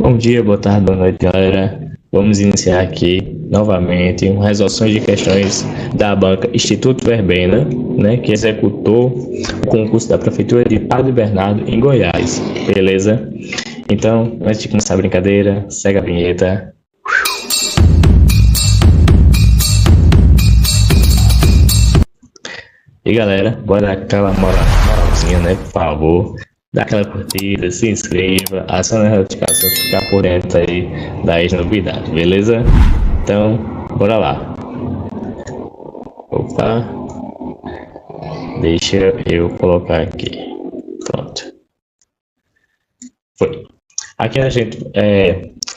Bom dia, boa tarde, boa noite, galera. Vamos iniciar aqui novamente uma resolução de questões da banca Instituto Verbena, né, que executou o concurso da Prefeitura de Padre Bernardo em Goiás, beleza? Então, antes de começar a brincadeira, segue a vinheta. E galera, bora dar aquela moralzinha, né, por favor. Dá aquela curtida, se inscreva, acione a notificação para ficar por dentro aí das novidades, beleza? Então, bora lá. Opa, deixa eu colocar aqui. Pronto. Foi. Aqui a gente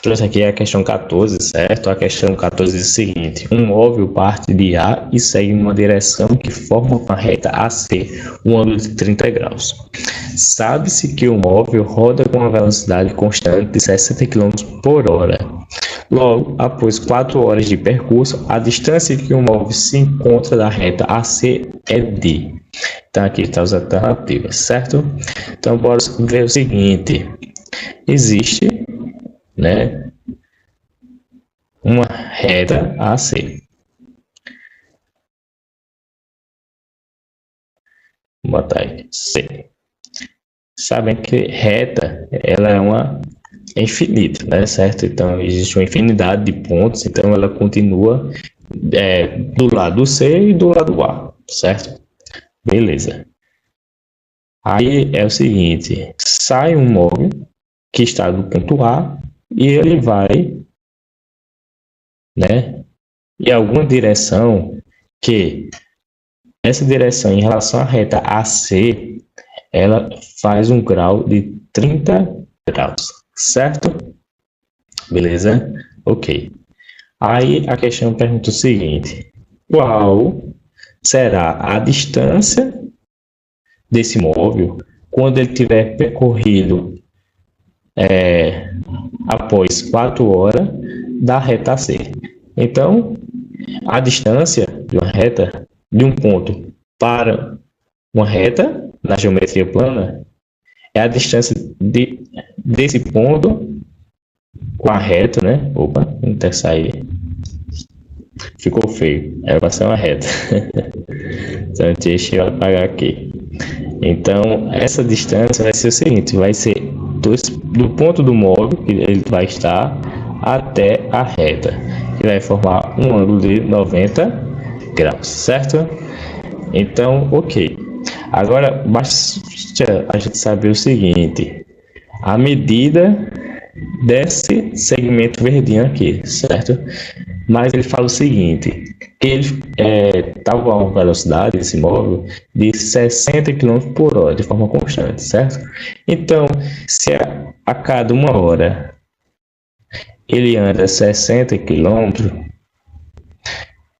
trouxe aqui a questão 14, certo? A questão 14 é o seguinte: um móvel parte de A e segue em uma direção que forma uma reta AC, um ângulo de 30 graus. Sabe-se que o móvel roda com uma velocidade constante de 60 km por hora. Logo, após 4 horas de percurso, a distância que o móvel se encontra da reta AC é D. Então aqui está as alternativas, certo? Então bora ver o seguinte: existe, né, uma reta AC. Vou botar aí C. Sabem que reta ela é infinita, né, certo? Então existe uma infinidade de pontos, então ela continua do lado C e do lado A, certo? Beleza. Aí é o seguinte: sai um móvel que está do ponto A e ele vai, né, em alguma direção que essa direção em relação à reta AC, ela faz um grau de 30 graus, certo? Beleza? Ok. Aí a questão pergunta o seguinte: qual será a distância desse móvel quando ele tiver percorrido após 4 horas da reta AC? Então, a distância de uma reta, de um ponto para uma reta na geometria plana, é a distância desse ponto com a reta, né? Opa, não tem que sair. Ficou feio. Vai ser uma reta. Então, deixa eu apagar aqui. Então, essa distância vai ser o seguinte: vai ser do ponto do móvel que ele vai estar até a reta, que vai formar um ângulo de 90 graus, certo? Então, ok. Agora, basta a gente saber o seguinte: a medida desse segmento verdinho aqui, certo? Mas ele fala o seguinte, que ele está com uma velocidade desse móvel de 60 km por hora, de forma constante, certo? Então, se a cada 1 hora ele anda 60 km,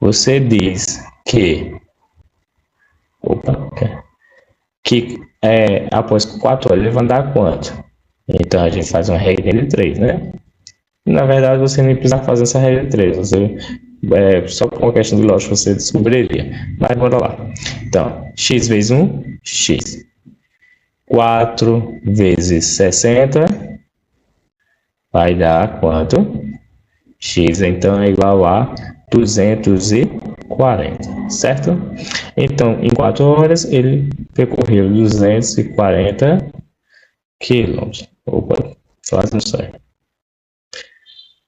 você diz que após 4 horas ele vai andar quanto? Então a gente faz uma regra de 3, né? Na verdade, você nem precisa fazer essa regra de 3, você, só por uma questão de lógica você descobriria. Mas bora lá. Então, x vezes 1, x. 4 vezes 60 vai dar quanto? X, então, é igual a 240, certo? Então, em 4 horas, ele percorreu 240 quilômetros. Opa, quase não sai.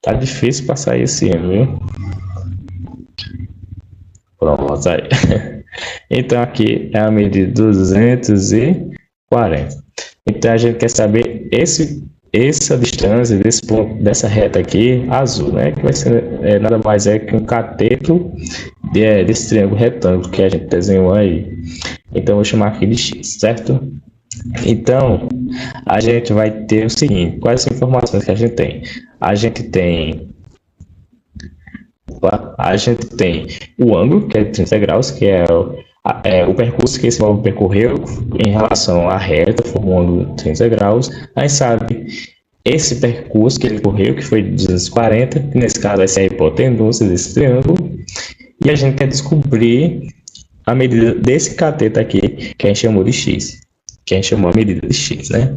Tá difícil para sair esse ano, viu? Pronto, aí. Então, aqui é a medida de 240. Então, a gente quer saber essa distância desse ponto, dessa reta aqui, azul, né? Que vai ser nada mais que um cateto desse triângulo retângulo que a gente desenhou aí. Então, eu vou chamar aqui de x, certo? Então, a gente vai ter o seguinte: quais são as informações que a gente tem? A gente tem o ângulo, que é de 30 graus, que é o percurso que esse móvel percorreu em relação à reta, formando 30 graus. A gente sabe esse percurso que ele correu, que foi de 240, que nesse caso vai ser a hipotenúncia desse triângulo. E a gente quer descobrir a medida desse cateto aqui, que a gente chamou de x. que a gente chamou a medida de x, né?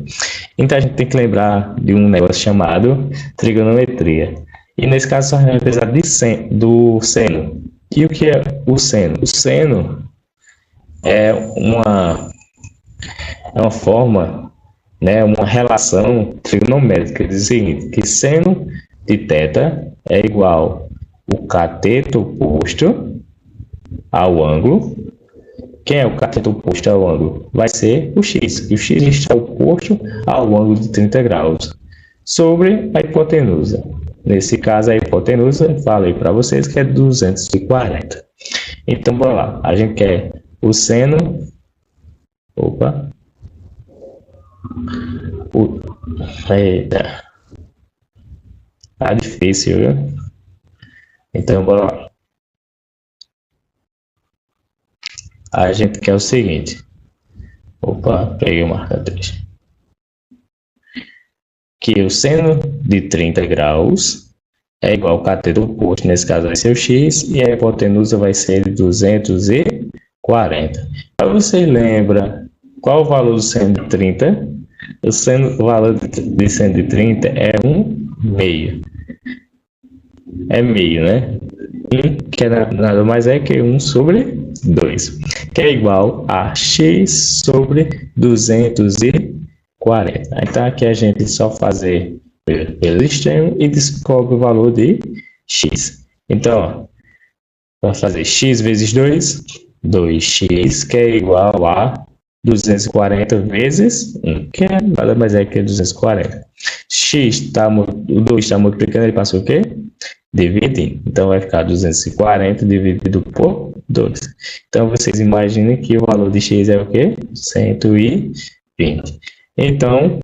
Então a gente tem que lembrar de um negócio chamado trigonometria. E nesse caso só vai precisar do seno. E o que é o seno? O seno é uma forma, né, uma relação trigonométrica. Diz o seguinte, que seno de θ é igual o cateto oposto ao ângulo. Quem é o cateto oposto ao ângulo? Vai ser o x. E o x está oposto ao ângulo de 30 graus sobre a hipotenusa. Nesse caso, a hipotenusa, falei para vocês que é 240. Então, bora lá. A gente quer o seno. Opa. Eita. Tá difícil, viu? Então, bora lá. A gente quer o seguinte. Opa, peguei o marcador. Que o seno de 30 graus é igual ao cateto oposto, nesse caso vai ser o x, e a hipotenusa vai ser de 240. Para você lembra qual o valor do seno de 30? O valor de seno de 30 é 1/2. É meio, né? Que nada mais é que 1 sobre 2, que é igual a x sobre 240. Então aqui a gente só fazer pelo extremo e descobre o valor de x. Então, vai fazer x vezes 2, 2x, que é igual a 240 vezes 1, que é nada mais é que 240. O 2 está multiplicando, ele passou o quê? Dividindo. Então, vai ficar 240 dividido por 2. Então, vocês imaginem que o valor de x é o quê? 120. Então,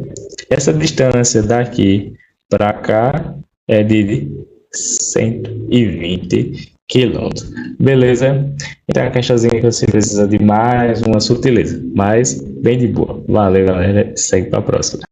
essa distância daqui para cá é de 120 quilômetros. Beleza? Então, a questãozinha que você precisa de mais uma sutileza, mas bem de boa. Valeu, galera. Segue para a próxima.